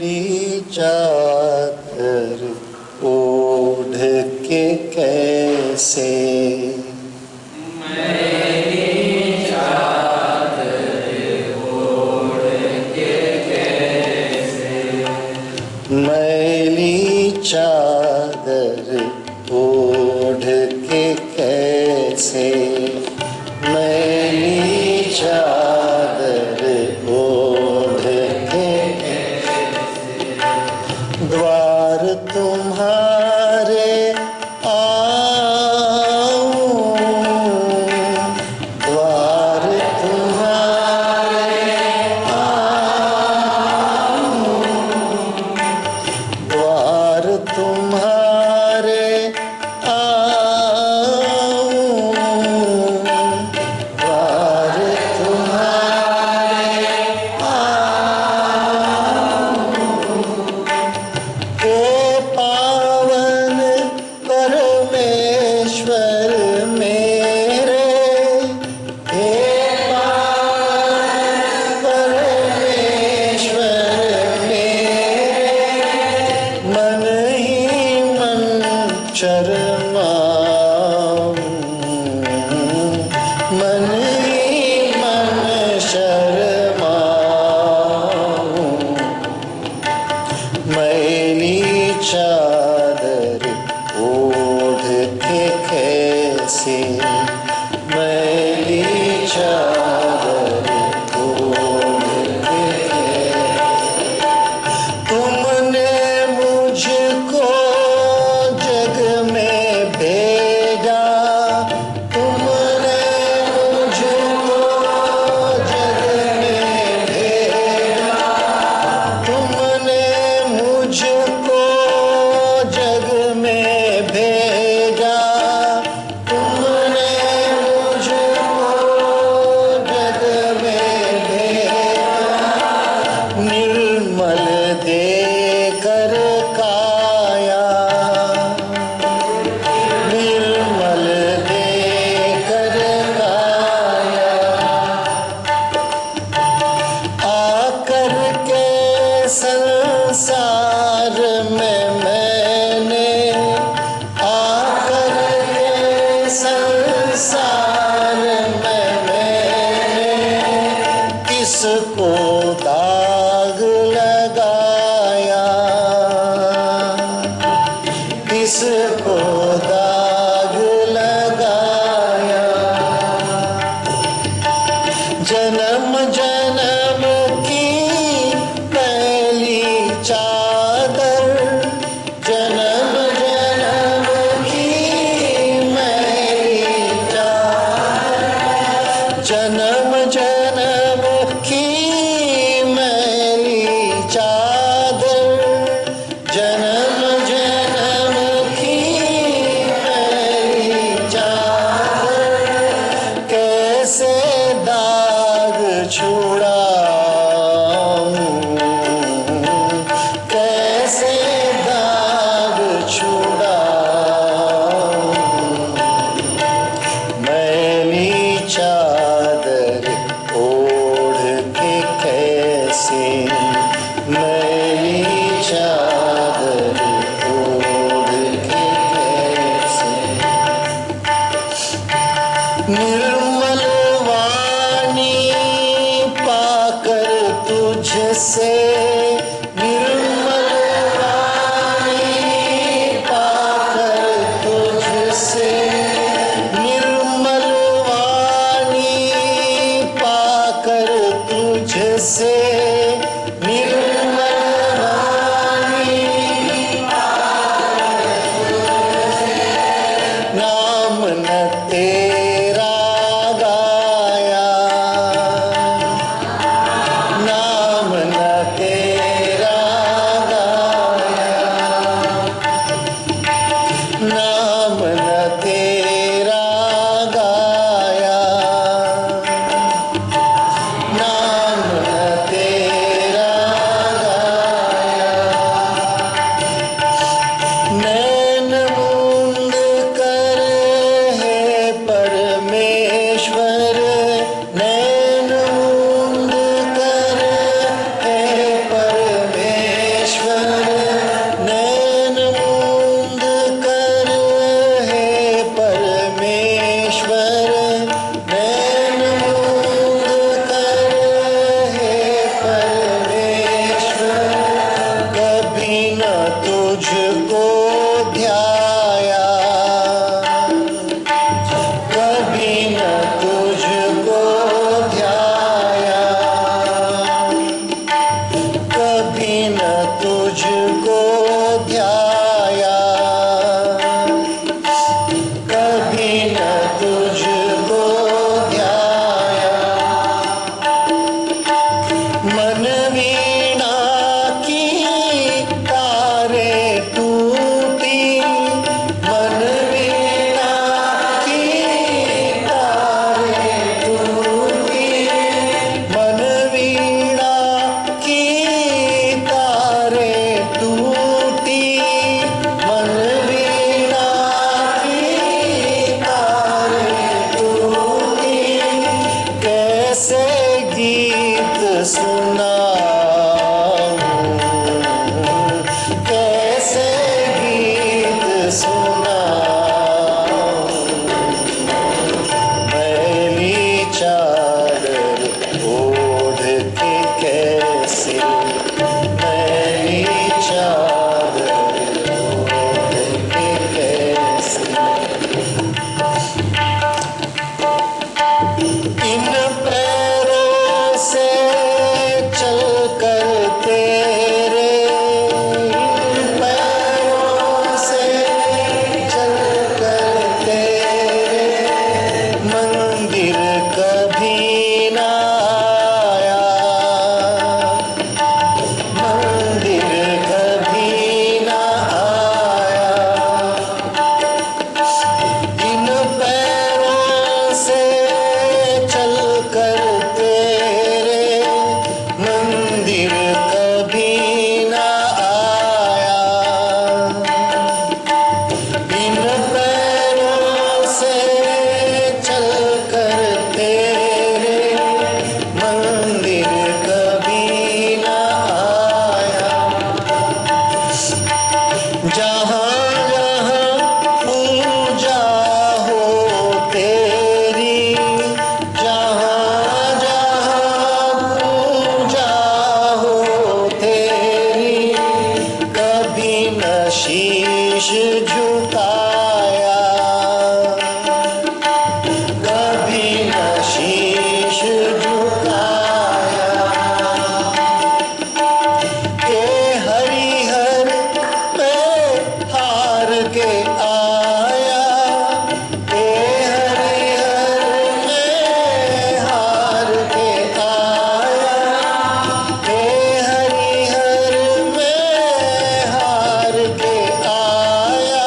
मैली चादर ओढ़ के कैसे, मैली चादर ओढ़ के कैसे, मैली चादर ओढ़ के कैसे, मैली चादर ओढ़ के द्वार तुम्हारे आऊं, द्वार तुम्हारे आऊं, द्वार तुम्हारे आऊं, द्वार तुम्हारे हे पावन परमेश्वर मेरे, हे पावन परमेश्वर मेरे, मन ही मन शर्माऊं, मन ही मन शर्माऊं, मैली चादर ओढ़ के कैसे, मैली चादर ओढ़ के कैसे, तुमने मुझको जग में भेजा, तुमने मुझको जग में भेजा, तुमने मुझको जग में भेजा, तुमने मुझको जग में भेजा, निर्मल देकर काया, निर्मल देकर काया, आकर के संसार में मैंने, आकर के संसार में मैंने किसको दाग लगाया, किसको दाग लगाया, जन्म जन्म की मैली चादर, जन्म जन्म की मैली चादर, जन्म जन्म की मैली चादर, जन्म जन्म की मैली चादर, कैसे दाग छुड़ाऊं, कैसे दाग छुड़ाऊं, मैली चादर ओढ़ के कैसे, मैली चादर ओढ़ के कैसे, निर्मल वाणी पाकर तुझसे, निर्मल वाणी पाकर तुझसे, निर्मल वाणी पाकर तुझसे, निर्मल वाणी तुझको ध्याया, कभी न तुझको ध्याया। मन वीणा की तारे टूटी, मन वीणा की तारे टूटी, मन वीणा की तारे टूटी, मन वीणा की तारे टूटी। कैसे गीत सुनाऊं, कैसे गीत सुनाऊं। मैली चादर ओढ़ के कैसे, मैली चादर ओढ़ के कैसे। इन पैरों से चलकर तेरे, इन पैरों से चलकर तेरे मंदिर कभी न आया, मंदिर कभी न आया। इन पैरों से चलकर तेरे मंदिर कभी न आया, इन पैरों से चलकर तेरे मंदिर कभी न आया। जहाँ जहाँ पूजा हो तेरी, जहाँ जहाँ पूजा हो तेरी, कभी न शीश झुकाया, कभी न शीश झुकाया। के हरिहर में हार के आया, के हरिहर में हार के आया, के हरिहर में हार के आया।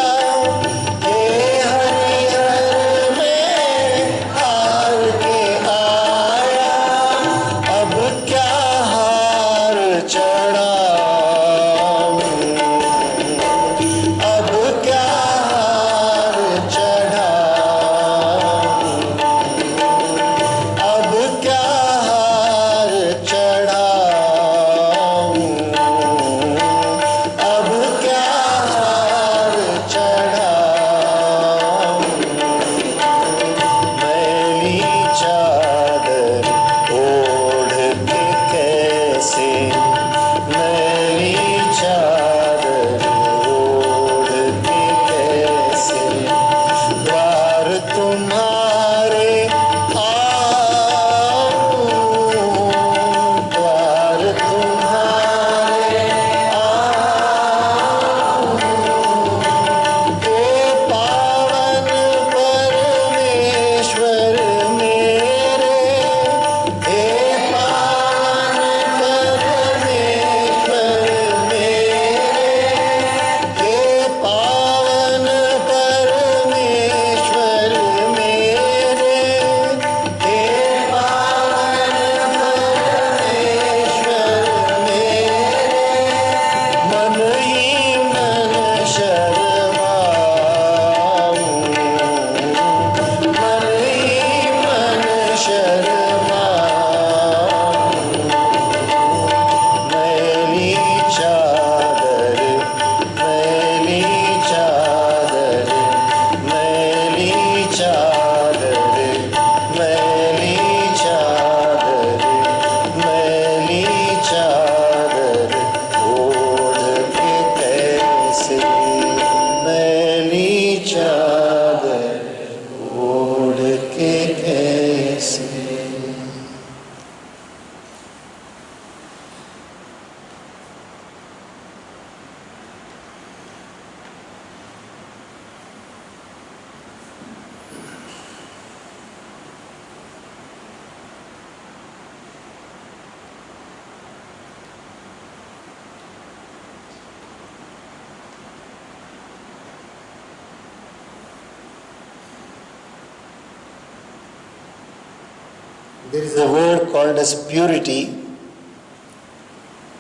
There is a word called as purity,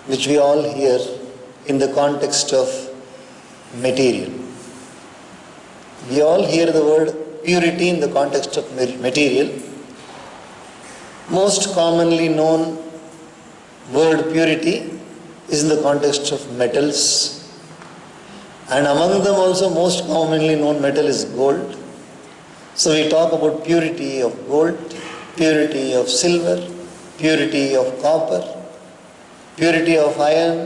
which we all hear in the context of material. We all hear the word purity in the context of material. Most commonly known word purity is in the context of metals, and among them also most commonly known metal is gold. So we talk about purity of gold, purity of silver, purity of copper, purity of iron.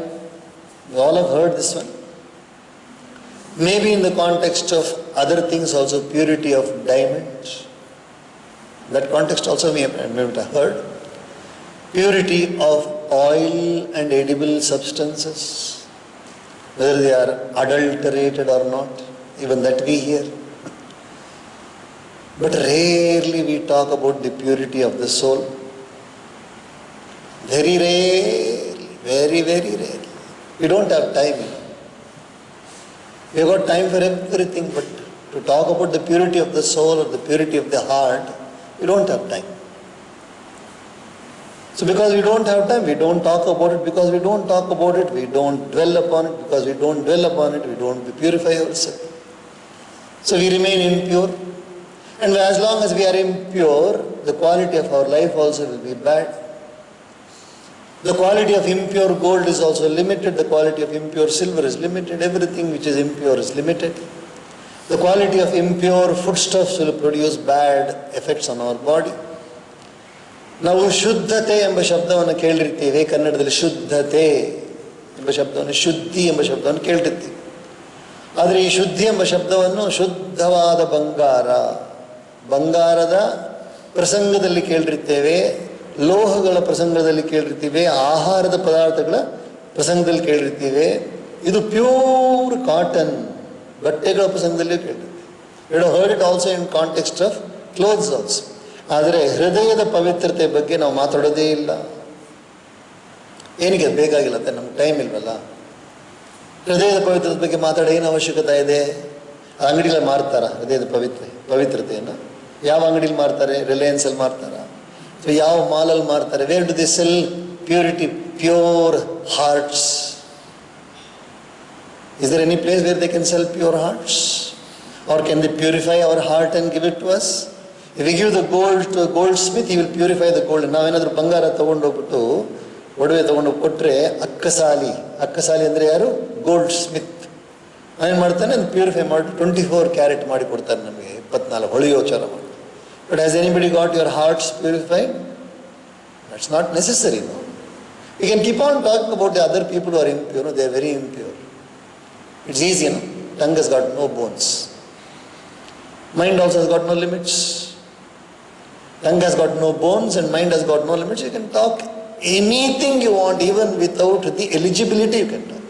We all have heard this one. Maybe in the context of other things also, purity of diamond. That context also we have heard. Purity of oil and edible substances, whether they are adulterated or not, even that we hear. But rarely we talk about the purity of the soul. Very rarely, very, very rarely. We don't have time. We have got time for everything, but to talk about the purity of the soul or the purity of the heart, we don't have time. So because we don't have time, we don't talk about it. Because we don't talk about it, we don't dwell upon it. Because we don't dwell upon it, we don't purify ourselves. So we remain impure. And as long as we are impure, the quality of our life also will be bad. The quality of impure gold is also limited. The quality of impure silver is limited. Everything which is impure is limited. The quality of impure foodstuffs will produce bad effects on our body. ನಾವು ಶುದ್ಧತೆ ಎಂಬ ಶಬ್ದವನ್ನು ಕೇಳಿರ್ತೀವಿ. ಕನ್ನಡದಲ್ಲಿ ಶುದ್ಧತೆ ಎಂಬ ಶಬ್ದವನ್ನು, ಶುದ್ಧಿ ಎಂಬ ಶಬ್ದವನ್ನು ಕೇಳಿರ್ತೀವಿ. ಆದರೆ ಈ ಶುದ್ಧಿ ಎಂಬ ಶಬ್ದವನ್ನು ಶುದ್ಧವಾದ ಬಂಗಾರದ ಪ್ರಸಂಗದಲ್ಲಿ ಕೇಳಿರ್ತೇವೆ, ಲೋಹಗಳ ಪ್ರಸಂಗದಲ್ಲಿ ಕೇಳಿರ್ತೀವಿ, ಆಹಾರದ ಪದಾರ್ಥಗಳ ಪ್ರಸಂಗದಲ್ಲಿ ಕೇಳಿರ್ತೀವಿ. ಇದು ಪ್ಯೂರ್ ಕಾಟನ್ ಬಟ್ಟೆಗಳ ಪ್ರಸಂಗದಲ್ಲಿ ಕೇಳಿರ್ತೀವಿ. You heard it also in context of clothes also. ಆದರೆ ಹೃದಯದ ಪವಿತ್ರತೆ ಬಗ್ಗೆ ನಾವು ಮಾತಾಡೋದೇ ಇಲ್ಲ. ಏನಿಗೆ ಬೇಕಾಗಿಲ್ಲ ಅಂತ, ನಮ್ಗೆ ಟೈಮ್ ಇಲ್ವಲ್ಲ. ಹೃದಯದ ಪವಿತ್ರತೆ ಬಗ್ಗೆ ಮಾತಾಡೋ ಏನು ಅವಶ್ಯಕತೆ ಇದೆ? ಅಂಗಡಿಯಲ್ಲಿ ಮಾರ್ತಾರ ಹೃದಯದ ಪವಿತ್ರತೆಯನ್ನು? ಯಾವ ಅಂಗಡಿಲಿ ಮಾರ್ತಾರೆ? ರಿಲಯನ್ಸಲ್ಲಿ ಮಾರ್ತಾರ? ಸೊ ಯಾವ ಮಾಲಲ್ಲಿ ಮಾರ್ತಾರೆ? Where do they sell purity, pure hearts? Is there any place where they can sell pure hearts? Or can they purify our heart and give it to us? If we give the gold to a goldsmith, he will purify the gold. ನಾವೇನಾದರೂ ಬಂಗಾರ ತೊಗೊಂಡೋಗ್ಬಿಟ್ಟು ಒಡವೆ ತೊಗೊಂಡೋಗಿ ಕೊಟ್ಟರೆ ಅಕ್ಕಸಾಲಿ ಅಂದರೆ ಯಾರು? Gold Smith. ಏನು ಮಾಡ್ತಾನೆ? ಅದು ಪ್ಯೂರಿಫೈ ಮಾಡಿ 24 ಕ್ಯಾರೆಟ್ ಮಾಡಿ ಕೊಡ್ತಾರೆ ನಮಗೆ, 24 ಹೊಳೆಯೋಚಾರ ಮಾಡಿ. But has anybody got your hearts purified? That's not necessary. You can keep on talking about the other people who are impure. They are very impure. It's easy, Tongue has got no bones. Mind also has got no limits. Tongue has got no bones and mind has got no limits. You can talk anything you want, even without the eligibility you can talk.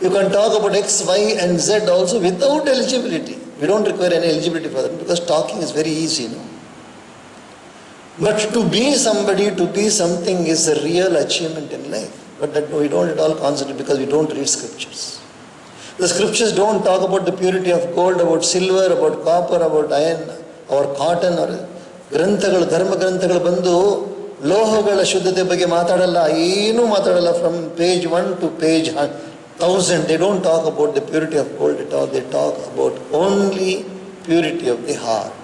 You can talk about X, Y and Z also without eligibility. We don't require any eligibility for that because talking is very easy, But to be somebody, to be something is a real achievement in life. But that we don't at all concentrate because we don't read scriptures. The scriptures don't talk about the purity of gold, about silver, about copper, about iron, or cotton, or ಗ್ರಂಥಗಳು, ಧರ್ಮ ಗ್ರಂಥಗಳು ಬಂದು ಲೋಹಗಳ ಶುದ್ಧತೆ ಬಗ್ಗೆ ಮಾತಾಡಲ್ಲ, ಏನೂ ಮಾತಾಡಲ್ಲ. From page 1 to page 1000 they don't talk about the purity of gold at all. They talk about only purity of the heart.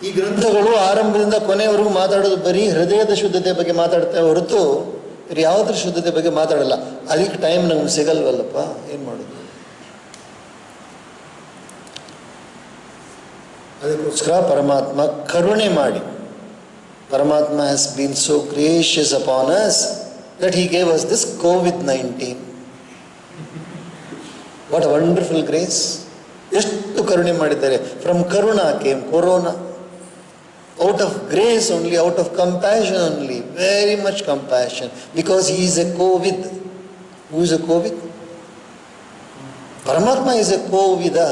ಈ ಗ್ರಂಥಗಳು ಆರಂಭದಿಂದ ಕೊನೆಯವರೆಗೂ ಮಾತಾಡೋದು ಬರೀ ಹೃದಯದ ಶುದ್ಧತೆ ಬಗ್ಗೆ ಮಾತಾಡ್ತಾ ಹೊರತು ಯಾವುದ್ರ ಶುದ್ಧತೆ ಬಗ್ಗೆ ಮಾತಾಡಲ್ಲ. ಅದಕ್ಕೆ ಟೈಮ್ ನಮ್ಗೆ ಸಿಗಲ್ವಲ್ಲಪ್ಪ, ಏನು ಮಾಡೋದು? ಅದಕ್ಕೋಸ್ಕರ ಪರಮಾತ್ಮ ಕರುಣೆ ಮಾಡಿ, ಪರಮಾತ್ಮ has been so gracious upon us that he gave us this COVID-19. What a wonderful grace! ಎಷ್ಟು ಕರುಣೆ ಮಾಡಿದ್ದಾರೆ. From Karuna came corona. Out of grace only, out of compassion only, very much compassion, because he is a COVID. Who is a COVID? Paramatma is a Covidah.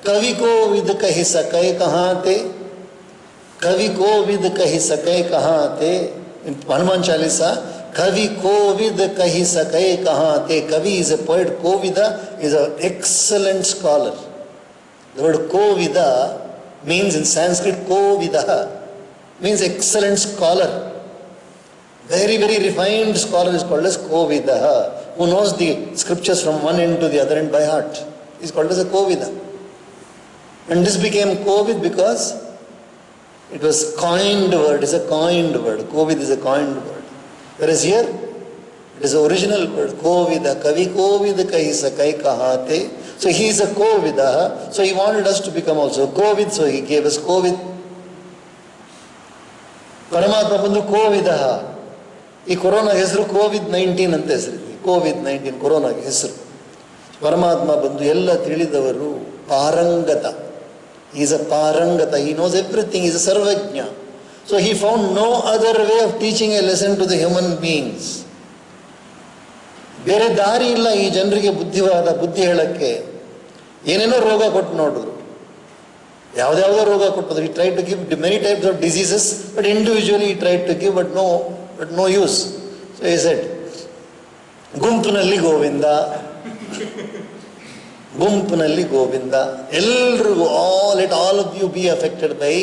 Kavi Covid kahi sakai kahate? Kavi Covid kahi sakai kahate? In Hanuman Chalisa, Kavi Covid kahi sakai kahate? Kavi is a poet. Covida is an excellent scholar. The word Covida means in Sanskrit Kovidaha, means excellent scholar. Very, very refined scholar is called as Kovidaha, who knows the scriptures from one end to the other end by heart. He is called as a Kovida. And this became Kovid because it was coined word, it's a coined word. Kovid is a coined word. Whereas here, it is the original word, Kovida, Kavi Kovid kahi sakai kahate. So he is a Kovida, so he wanted us to become also Kovid, so he gave us Kovid. Paramatma ಬಂದು Kovidaha. ಈ ಕೊರೋನಾಗೆ ಹೆಸರು COVID-19 ಅಂತ ಹೆಸರಿದೆ. COVID-19 ಕೊರೋನಾಗೆ ಹೆಸರು. ಪರಮಾತ್ಮ ಬಂದು ಎಲ್ಲ ತಿಳಿದವರು, ಪಾರಂಗತ. He is a parangata, he knows everything, he is a sarvajna. So he found no other way of teaching a lesson to the human beings. ಬೇರೆ ದಾರಿ ಇಲ್ಲ ಈ ಜನರಿಗೆ ಬುದ್ಧಿ ಹೇಳಕ್ಕೆ. ಏನೇನೋ ರೋಗ ಕೊಟ್ಟು ನೋಡಿದ್ರು, ಯಾವುದ್ಯಾವುದೋ ರೋಗ ಕೊಟ್ಟರು. He tried to give many types of diseases, but individually he tried to give, but no use. So he said, ಗುಂಪಿನಲ್ಲಿ ಗೋವಿಂದ, ಗುಂಪಿನಲ್ಲಿ ಗೋವಿಂದ. ಎಲ್ರಿಗೂ, let all of you be affected by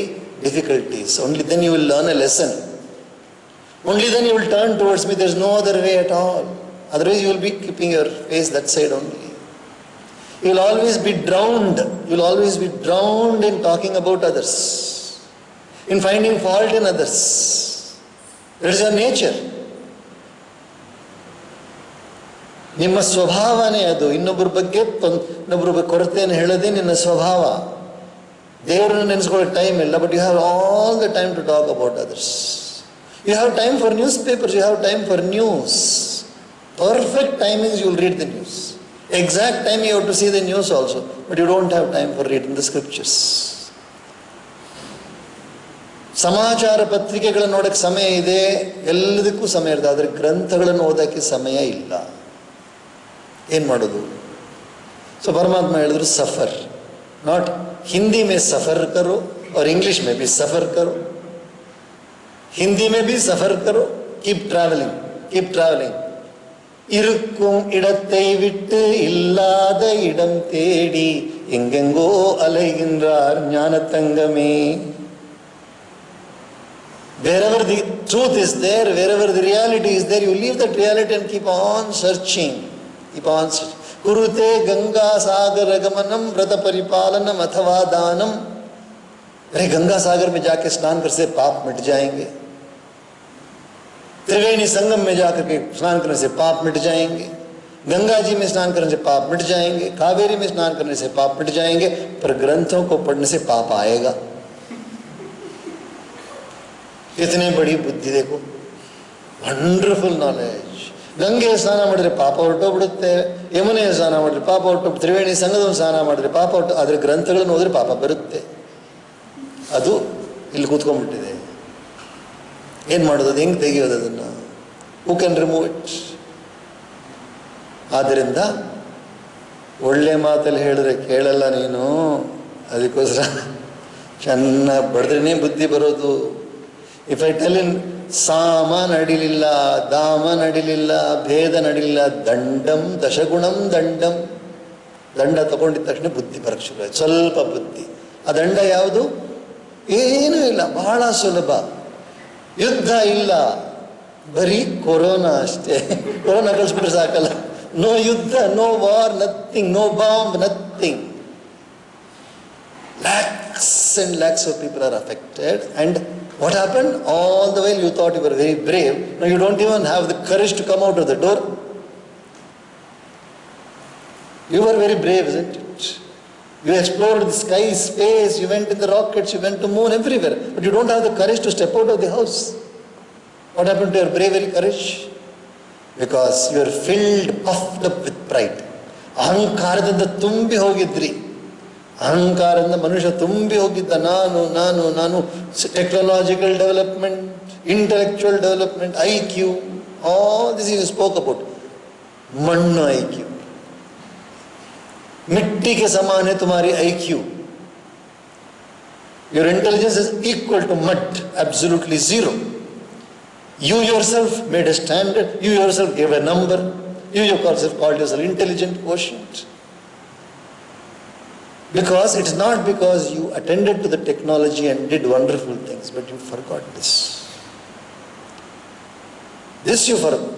difficulties. Only then you will learn a lesson. Only then you will turn towards me. There is no other way at all. Otherwise you will be keeping your face that side only. You will always be drowned. You will always be drowned in talking about others, in finding fault in others. That is your nature. ನಿಮ್ಮ ಸ್ವಭಾವನೇ ಅದು. ಇನ್ನೊಬ್ಬರ ಬಗ್ಗೆ ಇನ್ನೊಬ್ಬರ ಕೊರತೆಯನ್ನು ಹೇಳೋದೇ ನಿನ್ನ ಸ್ವಭಾವ. ದೇವರನ್ನು ನೆನೆಸ್ಕೊಳ್ಳೋಕೆ ಟೈಮ್ ಇಲ್ಲ, but you have all the time to talk about others. You have time for newspapers, you have time for news. Perfect timings you will read the news. Exact time you have to see the news also, but you don't have time for reading the scriptures. ಸಮಾಚಾರ ಪತ್ರಿಕೆಗಳನ್ನು ನೋಡಕ್ಕೆ ಸಮಯ ಇದೆ, ಎಲ್ಲದಕ್ಕೂ ಸಮಯ ಇರ್ತದೆ, ಆದರೆ ಗ್ರಂಥಗಳನ್ನು ಓದೋಕ್ಕೆ ಸಮಯ ಇಲ್ಲ. ಏನು ಮಾಡೋದು? ಸೊ ಪರಮಾತ್ಮ ಹೇಳಿದ್ರು ಸಫರ್. ನಾಟ್ ಹಿಂದಿ ಮೇ ಸಫರ್ ಕರೋ और इंग्लिश में भी सफर करो, हिंदी में भी सफर करो. Keep travelling. இருக்கும் இடத்தை விட்டு இல்லாத இடம் தேடி எங்கெங்கோ அலைகின்றார் ஞானத்தங்கமே. Wherever the truth is there, wherever the reality is there, you leave that reality and keep on searching. Kurute Ganga Sagar Gamanam Vrata Paripalanam Athava Danam. अरे गंगा सागर में जाके स्नान करने से पाप मिट जाएंगे, त्रिवेणी संगम में जाकर के स्नान करने से पाप मिट जाएंगे, गंगा जी में स्नान करने से पाप मिट जाएंगे, कावेरी में स्नान करने से पाप मिट जाएंगे, पर ग्रंथों को पढ़ने से पाप आएगा. कितनी बड़ी बुद्धि देखो, ವಂಡರ್ಫುಲ್ ನಾಲೆಜ್. ಗಂಗೆ ಸ್ನಾನ ಮಾಡಿದ್ರೆ ಪಾಪ ಹೊರಟೋಗ್ಬಿಡುತ್ತೆ, ಯಮುನೆ ಸ್ನಾನ ಮಾಡಿದ್ರೆ ಪಾಪ ಹೊರಟೋಗ್ಬಿಟ್ಟು, ತ್ರಿವೇಣಿ ಸಂಗಮ ಸ್ನಾನ ಮಾಡಿದ್ರೆ ಪಾಪ ಹೊರಟು, ಆದರೆ ಗ್ರಂಥಗಳನ್ನು ಓದಿದ್ರೆ ಪಾಪ ಬರುತ್ತೆ. ಅದು ಇಲ್ಲಿ ಕೂತ್ಕೊಂಡ್ಬಿಟ್ಟಿದೆ. ಏನು ಮಾಡೋದು? ಅದು ಹೆಂಗೆ ತೆಗೆಯೋದು ಅದನ್ನು? Who can remove it? ಆದ್ದರಿಂದ ಒಳ್ಳೆ ಮಾತಲ್ಲಿ ಹೇಳಿದ್ರೆ ಕೇಳಲ್ಲ ನೀನು, ಅದಕ್ಕೋಸ್ಕರ ಚೆನ್ನಾಗಿ ಬಡಿದ್ರೇ ಬುದ್ಧಿ ಬರೋದು. ಇಫ್ ಐ ಟೆಲ್ ಇನ್ ಸಾಮ ನಡಿಲಿಲ್ಲ, ದಾಮ ನಡಿಲಿಲ್ಲ, ಭೇದ ನಡಿಲಿಲ್ಲ, ದಂಡಂ ದಶಗುಣಂ ದಂಡಂ. ದಂಡ ತಗೊಂಡಿದ್ದ ತಕ್ಷಣ ಬುದ್ಧಿ ಬರಕ್ಕೆ ಶುರು ಆಯ್ತು, ಸ್ವಲ್ಪ ಬುದ್ಧಿ. ಆ ದಂಡ ಯಾವುದು? ಏನೂ ಇಲ್ಲ, ಬಹಳ ಸುಲಭ. ಯುದ್ಧ ಇಲ್ಲ, ಬರೀ ಕೊರೋನಾ ಅಷ್ಟೇ. ಕೊರೋನಾ ಕಳಿಸ್ಬಿಟ್ರೆ ಸಾಕಲ್ಲ. ನೋ ಯುದ್ಧ, no war, nothing, no bomb, nothing. Lakhs and lakhs of people are affected. And what happened? All the while you thought you were very brave. Now you don't even have the courage to come out of the door. You were very brave, isn't it? You explored the sky, space, you went in the rockets, you went to moon, everywhere. But you don't have the courage to step out of the house. What happened to your bravery, courage? Because you are filled, puffed up with pride. ಅಹಂಕಾರದಿಂದ ತುಂಬಿ ಹೋಗಿದ್ರಿ. ಅಹಂಕಾರದಿಂದ ಮನುಷ್ಯ ತುಂಬಿ ಹೋಗಿದ್ದ. ನಾನು technological development, intellectual development, IQ, all this you spoke about. मಣ್ಣು IQ. मिट्टी के समान है तुम्हारी IQ. Your intelligence is equal to mud, absolutely zero. You yourself made a standard, you yourself gave a number, you yourself called yourself intelligent quotient. Because it's not because you attended to the technology and did wonderful things, but you forgot this. This you forgot.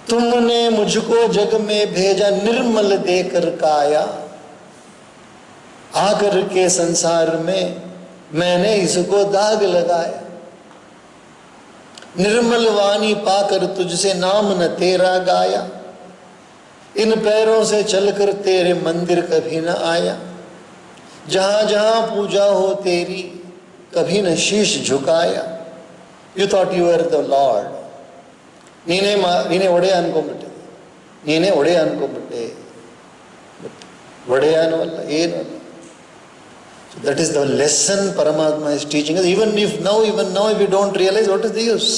तुमने मुझको जग में भेजा निर्मल देकर काया, आकर के संसार में मैंने इसको दाग लगाया। निर्मल वाणी पाकर तुझसे नाम न तेरा गाया, इन पैरों से चलकर तेरे मंदिर कभी न आया। जहां जहां पूजा हो तेरी कभी न शीश झुकाया। You thought you are the lord, ನೀನೇ ಒಡೆಯ ಅನ್ಕೊಂಡ್ಬಿಟ್ಟೆ, ನೀನೇ ಒಡೆಯ ಅನ್ಕೊಂಡ್ಬಿಟ್ಟೆ, ಒಡೆಯನೂ ಅಲ್ಲ, ಏನೂ ಅಲ್ಲ. So that is the lesson Paramatma is teaching us. Even now if you don't realize, what is the use?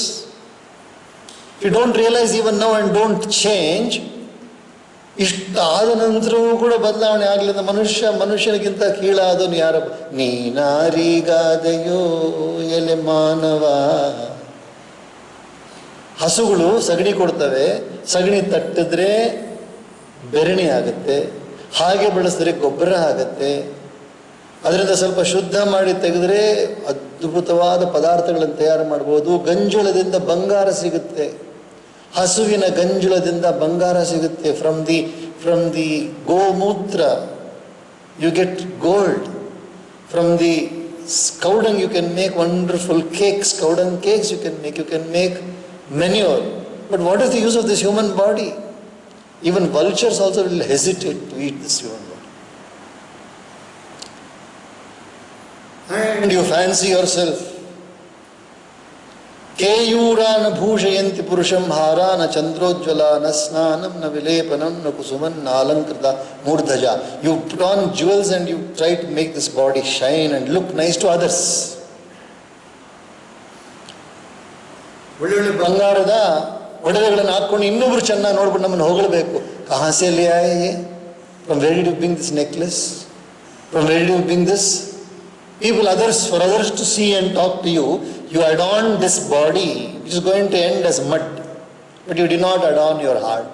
If you don't realize even now and don't change, ಇಷ್ಟಾದ ನಂತರವೂ ಕೂಡ ಬದಲಾವಣೆ ಆಗಲಿಲ್ಲ. ಮನುಷ್ಯನಿಗಿಂತ ಕೀಳಾದವನು ಯಾರಪ್ಪ? ನೀನಾರಿಗಾದೆಯೋ ಎಲೆ ಮಾನವ. ಹಸುಗಳು ಸಗಣಿ ಕೊಡ್ತವೆ, ಸಗಣಿ ತಟ್ಟಿದ್ರೆ ಬೆರಣಿ ಆಗುತ್ತೆ, ಹಾಗೆ ಬೆಳೆಸಿದ್ರೆ ಗೊಬ್ಬರ ಆಗುತ್ತೆ. ಅದರಿಂದ ಸ್ವಲ್ಪ ಶುದ್ಧ ಮಾಡಿ ತೆಗೆದ್ರೆ ಅದ್ಭುತವಾದ ಪದಾರ್ಥಗಳನ್ನು ತಯಾರು ಮಾಡ್ಬೋದು. ಗಂಜುಳದಿಂದ ಬಂಗಾರ ಸಿಗುತ್ತೆ, ಹಸುವಿನ ಗಂಜುಳದಿಂದ ಬಂಗಾರ ಸಿಗುತ್ತೆ. From the gomutra you get gold. From the cow dung you can make wonderful cakes, cow dung cakes you can make manure. But what is the use of this human body? Even vultures also will hesitate to eat this human body. And you fancy yourself. Keyurana bhushayanti purusham harana chandrojvalana snanam na vilepanam na kusuman na alankrita murdhaja. You put on jewels and you try to make this body shine and look nice to others. ಒಳ್ಳೊಳ್ಳೆ ಬಂಗಾರದ ಒಡವೆಗಳನ್ನು ಹಾಕ್ಕೊಂಡು ಇನ್ನೊಬ್ರು ಚೆನ್ನಾಗಿ ನೋಡ್ಬಿಟ್ಟು ನಮ್ಮನ್ನು ಹೊಗಳಬೇಕು. ಕಹಾಸೆ ಲೇ ಆಯೆ ಯೆ? From where did you bring this necklace? From where did you bring this? People, for others to see and talk to you, you adorn this body which is going to end as mud, but you did not adorn your heart.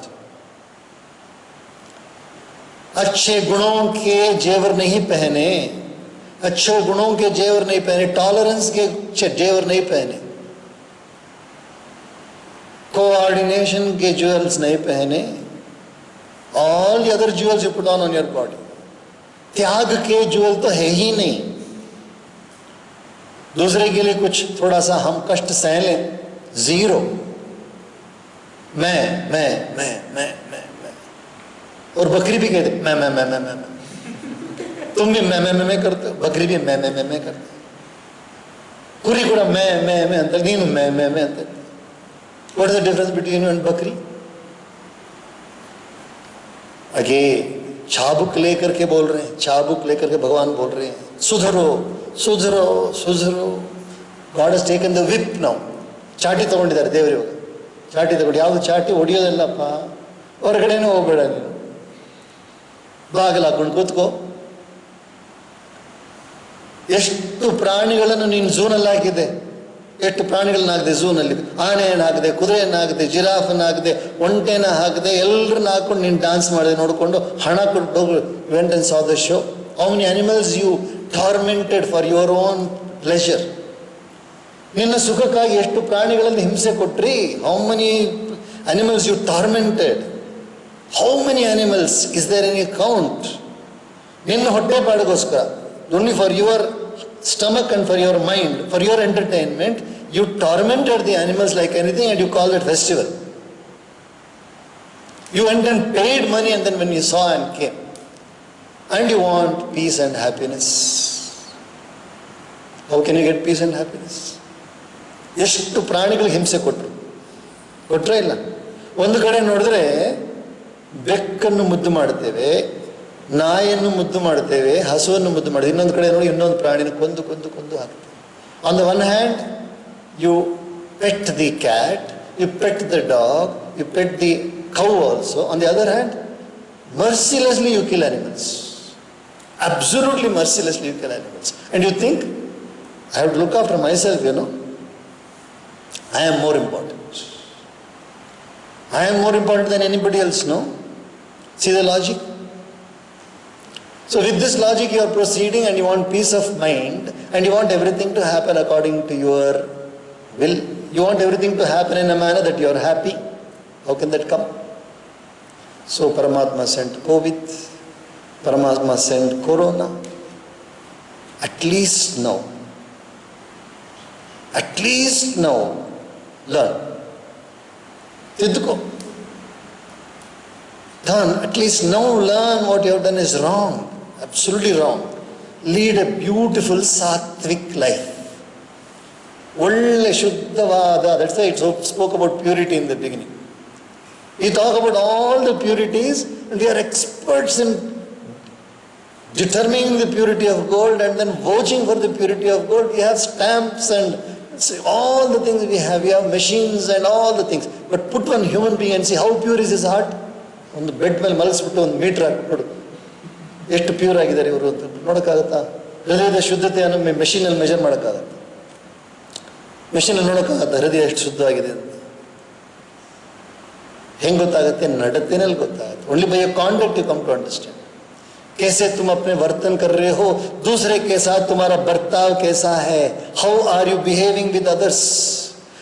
अच्छे गुणों के जेवर नहीं पहने, अच्छे गुणों के जेवर नहीं पहने, टॉलरेंस के जेवर नहीं पहने, कोऑर्डिनेशन के ज्वेल्स नहीं पहने, all the other jewels you put on your body. त्याग के ज्वेल तो है ही नहीं. दूसरे के लिए कुछ थोड़ा सा हम कष्ट सह लें, जीरो. मैं और बकरी भी कहते मैं. तुम भी मैं करते हो, बकरी भी मैं करते. कुरी ಕೂಡ मैं ಅಂತ, ನೀನು मैं ಅಂತ. What is the difference between you and बकरी? आगे चाबुक लेकर के बोल रहे हैं, चाबुक लेकर के भगवान बोल रहे हैं, सुधरो सुधरो सुधरो. God has taken the whip now. ಚಾಟಿ ತಗೊಂಡಿದ್ದಾರೆ ದೇವರು ಇವಾಗ. ಚಾಟಿ ತಗೊಂಡು, ಯಾವುದು ಚಾಟಿ? ಹೊಡಿಯೋದಲ್ಲಪ್ಪ, ಹೊರಗಡೆನೂ ಹೋಗ್ಬೇಡ, ನೀನು ಬಾಗಿಲು ಹಾಕೊಂಡು ಕೂತ್ಕೋ. ಎಷ್ಟು ಪ್ರಾಣಿಗಳನ್ನು ನೀನು ಝೂನಲ್ಲಿ ಹಾಕಿದೆ, ಎಷ್ಟು ಪ್ರಾಣಿಗಳನ್ನ ಹಾಕಿದೆ ಝೂನಲ್ಲಿ. ಆನೆಯನ್ನು ಹಾಕಿದೆ, ಕುದುರೆಯನ್ನು ಹಾಕಿದೆ, ಜಿರಾಫನ್ನು ಹಾಕಿದೆ, ಒಂಟೆನ ಹಾಕಿದೆ, ಎಲ್ಲರನ್ನ ಹಾಕೊಂಡು ನೀನು ಡಾನ್ಸ್ ಮಾಡಿದೆ ನೋಡಿಕೊಂಡು ಹಣ ಕೊಟ್ಟು went and saw the show. How many animals you tormented for your own pleasure. ನಿನ್ನ ಸುಖಕ್ಕಾಗಿ ಎಷ್ಟು ಪ್ರಾಣಿಗಳನ್ನು ಹಿಂಸೆ ಕೊಟ್ರಿ. How many animals you tormented? How many animals? Is there any count? ನಿನ್ನ ಹೊಟ್ಟೆ ಪಾಡಿಗೋಸ್ಕರ, only for your stomach and for your mind, for your entertainment, you tormented the animals like anything and you called it festival. You went and paid money and then when you saw and came. And you want peace and happiness. How can you get peace and happiness? ಎಷ್ಟು ಪ್ರಾಣಿಗಳಿಗೆ ಹಿಂಸೆ ಕೊಟ್ಟರೆ ಇಲ್ಲ. ಒಂದು ಕಡೆ ನೋಡಿದ್ರೆ ಬೆಕ್ಕನ್ನು ಮುದ್ದು ಮಾಡ್ತೇವೆ, ನಾಯಿಯನ್ನು ಮುದ್ದು ಮಾಡ್ತೇವೆ, ಹಸುವನ್ನು ಮುದ್ದು ಮಾಡ್ತೇವೆ. ಇನ್ನೊಂದು ಕಡೆ ನೋಡಿ ಇನ್ನೊಂದು ಪ್ರಾಣಿನ ಕೊಂದು ಹಾಕ್ತೇವೆ. On the one hand you pet the cat, you pet the dog, you pet the cow also. On the other hand, mercilessly you kill animals. Absolutely mercilessly you kill animals. And you think, I have to look after myself, I am more important. I am more important than anybody else, no? See the logic? So with this logic you are proceeding and you want peace of mind and you want everything to happen according to your will. You want everything to happen in a manner that you are happy. How can that come? So Paramatma sent COVID, Paramatma sent Corona. At least now, learn. Tidduko. At least now learn what you have done is wrong. Absolutely wrong. Lead a beautiful sattvic life. Olle Shuddhavada. That's why it spoke about purity in the beginning. We talk about all the purities and we are experts in determining the purity of gold and then vouching for the purity of gold. We have stamps and all the things we have machines and all the things. But put one human being and see how pure is his heart. On the bed ಮೇಲೆ ಮಲಗಿಸ್ಬಿಟ್ಟು ಒಂದು metre ಹಾಕ್ಬಿಡು ಎಷ್ಟು pure ಆಗಿದ್ದಾರೆ ಇವರು ಅಂತ ನೋಡೋಕ್ಕಾಗತ್ತಾ? ಹೃದಯದ ಶುದ್ಧತೆಯನ್ನು ಮೆಷಿನಲ್ಲಿ measure ಮಾಡೋಕ್ಕಾಗತ್ತೆ? ಮೆಷಿನಲ್ಲಿ ನೋಡೋಕ್ಕಾಗತ್ತಾ ಹೃದಯ ಎಷ್ಟು ಶುದ್ಧವಾಗಿದೆ ಅಂತ? ಹೆಂಗೆ ಗೊತ್ತಾಗುತ್ತೆ? ನಡತೆನಲ್ಲಿ ಗೊತ್ತಾಗುತ್ತೆ. Only by a conduct you come to understand. कैसे तुम अपने वर्तन कर रहे हो, दूसरे के साथ तुम्हारा बर्ताव कैसा है, how are you behaving with others.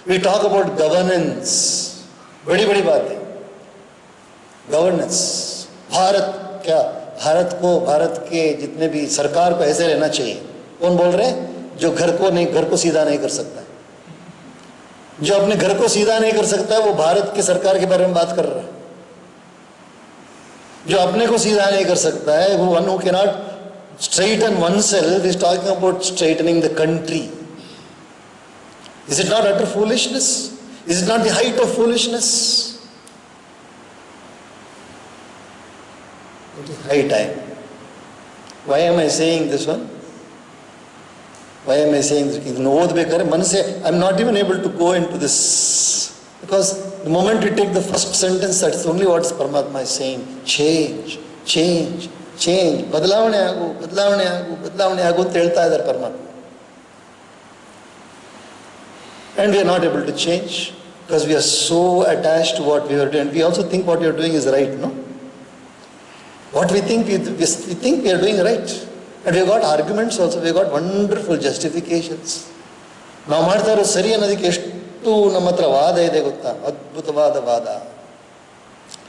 We talk about governance. बड़ी बड़ी बातें. गवर्नेंस. भारत के जितने भी सरकार को ऐसे रहना चाहिए. कौन बोल रहे हैं? जो घर को सीधा नहीं कर सकता है, जो अपने घर को सीधा नहीं कर सकता है, वो भारत की सरकार के बारे में बात कर रहा है. जो अपने को सीधा नहीं कर सकता है, वो one who cannot straighten oneself is talking about straightening the country. Is it not utter foolishness? Is it not the height of foolishness? It is high time. Why am I saying this one? Why am I saying this? I am not even able to go into this. Because the moment you take the first sentence, that's only what Paramatma is saying. Change. ಬದಲಾವಣೆ ಆಗು ಅಂತ ಹೇಳ್ತಾ ಇದ್ದಾರೆ ಪರಮಾತ್ಮ. And we are not able to change because we are so attached to what we are doing. We also think what we are doing is right, no? What we think, we think we are doing right. And we have got arguments also. We have got wonderful justifications. ನಾವು ಮಾಡ್ತಾ ಇರೋದು ಸರಿ ಅನ್ನೋದಕ್ಕೆ ಎಷ್ಟು ನಮ್ಮ ಹತ್ರ ವಾದ ಇದೆ ಗೊತ್ತಾ? ಅದ್ಭುತವಾದ ವಾದ.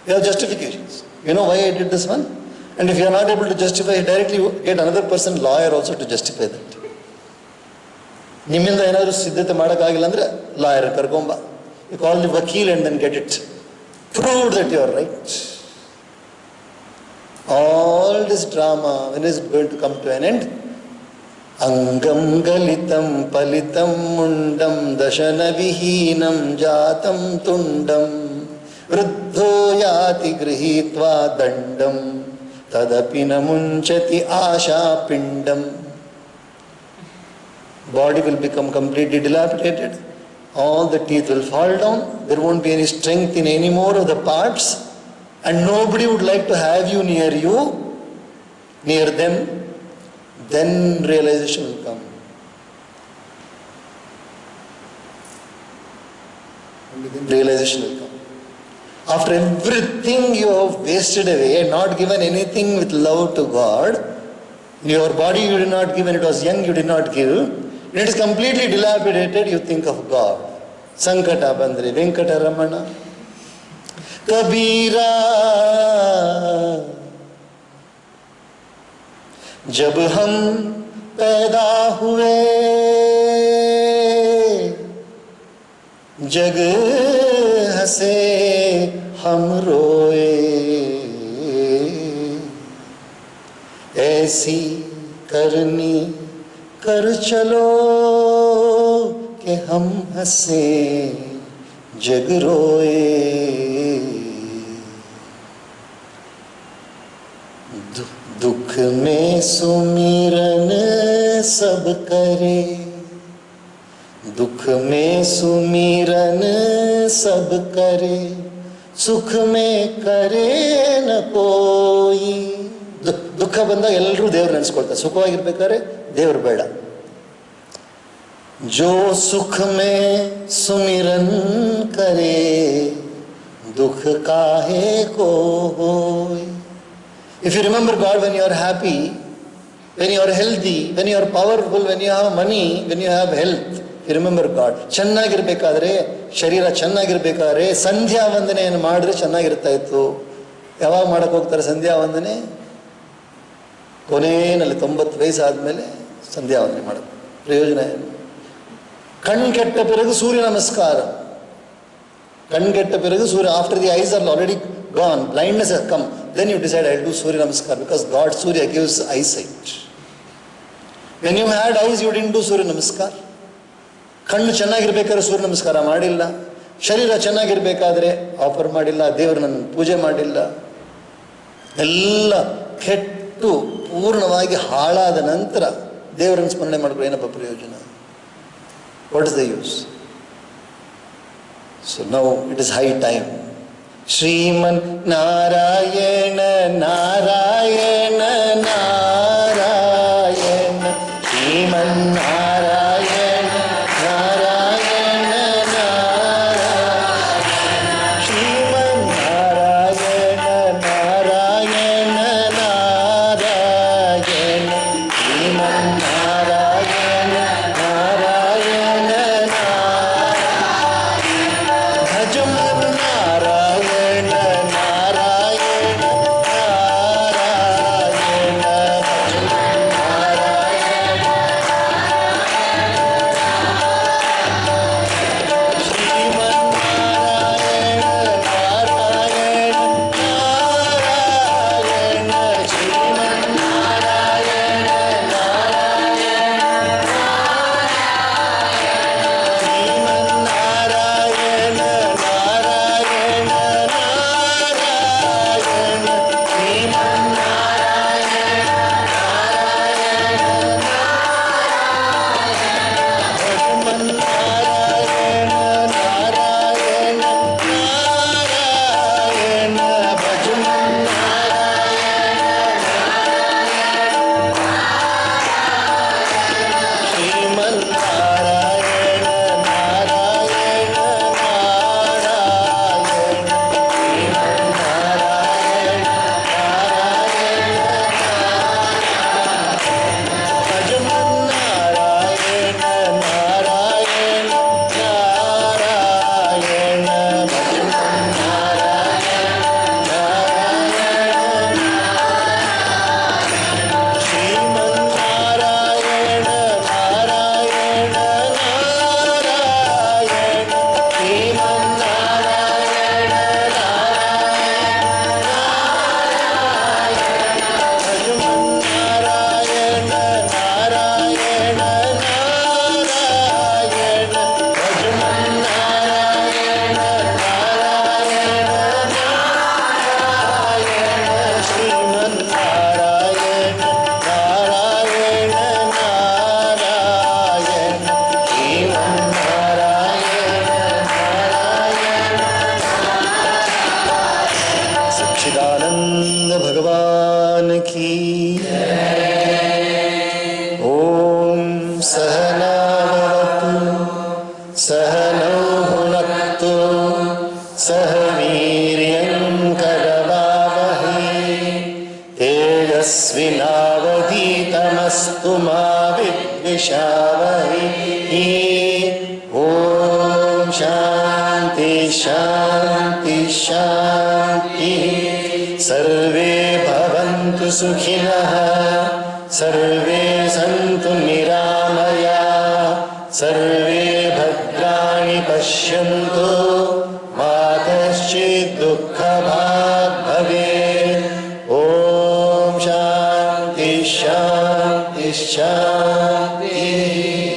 We have justifications. You know why I did this one? And if you are not able to justify, directly get another person, lawyer also to justify that. ನಿಮ್ಮಿಂದ ಏನಾದರೂ ಸಿದ್ಧತೆ ಮಾಡೋಕ್ಕಾಗಿಲ್ಲ ಅಂದರೆ ಲಾಯರ್ ಕರ್ಕೊಂಬ. You call the vakil and then get it proved that you are right. All this drama, when is it going to come to an end? अंगम गलितं पलितं मुंडम दशन विहीनं जातं तुंडम वृद्धो याति गृहीत्वा दंडम तदपि न मुंचति आशा पिंडम. Body will become completely dilapidated. All the teeth will fall down. There won't be any strength in any more of the parts, and nobody would like to have you near them. Then realization will come. Realization will come. After everything you have wasted away, not given anything with love to God, your body you did not give, when it was young you did not give, when it is completely dilapidated, you think of God. Sankata bandre Venkata Ramana Kabira. जब हम पैदा हुए जग हंसे हम रोए, ऐसी करनी कर चलो कि हम हंसे जग रोए. दुख में सुमिरन सब करे, दुख में सुमिरन सब करे, सुख में करे न कोई. ದುಃಖ ಬಂದಾಗ ಎಲ್ಲರೂ ದೇವ್ರು ನೆನೆಸ್ಕೊಳ್ತಾರೆ. ಸುಖವಾಗಿರ್ಬೇಕಾದ್ರೆ ದೇವ್ರು ಬೇಡ. जो सुख में सुमिरन करे दुख काहे को होय. If you remember God when you are happy, when you are healthy, when you are powerful, when you have money, when you have health, you remember God. ಚೆನ್ನಾಗಿರ್ಬೇಕಾದ್ರೆ, ಶರೀರ ಚೆನ್ನಾಗಿರ್ಬೇಕಾದ್ರೆ ಸಂಧ್ಯಾ ವಂದನೆಯನ್ನು ಮಾಡಿದ್ರೆ ಚೆನ್ನಾಗಿರ್ತಾ ಇತ್ತು. ಯಾವಾಗ ಮಾಡಕ್ಕೆ ಹೋಗ್ತಾರೆ ಸಂಧ್ಯಾ ವಂದನೆ? ಕೊನೆಯಲ್ಲಿ 90 ವಯಸ್ಸಾದ್ಮೇಲೆ ಸಂಧ್ಯಾ ವಂದನೆ ಮಾಡೋದು. ಪ್ರಯೋಜನ ಏನು? ಕಣ್ಗೆಟ್ಟ ಪಿರಗು ಸೂರ್ಯ ನಮಸ್ಕಾರ. ಕಣ್ಗೆಟ್ಟ ಪಿರಗು ಸೂರ್ಯ, after the eyes are already gone, blindness has come, then you decide I'll do Surya Namaskar because God Surya gives eyesight. When you had eyes, you didn't do Surya Namaskar. ಕಣ್ಣು ಚೆನ್ನಾಗಿರ್ಬೇಕಾದ್ರೆ ಸೂರ್ಯ ನಮಸ್ಕಾರ ಮಾಡಿಲ್ಲ, ಶರೀರ ಚೆನ್ನಾಗಿರ್ಬೇಕಾದ್ರೆ ಆಫರ್ ಮಾಡಿಲ್ಲ, ದೇವರನ್ನ ಪೂಜೆ ಮಾಡಿಲ್ಲ, ಎಲ್ಲ ಕೆಟ್ಟು ಪೂರ್ಣವಾಗಿ ಹಾಳಾದ ನಂತರ ದೇವರನ್ನು ಸ್ಮರಣೆ ಮಾಡಿದ್ರೆ ಏನಪ್ಪ ಪ್ರಯೋಜನ? What is the use? So now it is high time. Shriman Narayana Narayana Narayana, Shriman Narayana Narayana Narayana, Shriman Narayana Narayana Narayana, Shriman Narayana Narayana Narayana, ಭಜಮನ್ Narayana Narayana Narayana, ಭಜಮನ್ Narayana, Shriman Narayana Narayana Narayana, Shriman Narayana Narayana Shriman Narayana Narayana Narayana, Shriman Narayana ಭಜಮನ್ Narayana Narayana Narayana, ಭಜಮನ್ Shriman Narayana Narayana Narayana, Shriman Narayana Narayana ಭಜಮನ್ Narayana Narayana Narayana, ಭಜಮನ್ Narayana Narayana, Shriman Narayana Narayana Narayana, Shriman Narayana ಭಜಮನ್ Narayana Narayana Narayana, ಭಜಮನ್ Narayana Narayana Narayana, Shriman Narayana Narayana Narayana, Shriman Narayana Narayana. सच्चिदानंद भगवान की ओम सहनावतु सहनौ भुनक्तु सह वीर्यं करवावहै तेजस्विनावधीतमस्तु मा विद्विषावहै। ओम शांति शांति शांति, सर्वे भवन्तु सुखिनः, सर्वे सन्तु निरामयाः, सर्वे भद्राणि पश्यन्तु, मा कश्चित् दुःखभाग् भवेत्। ॐ शान्ति शान्ति शान्तिः।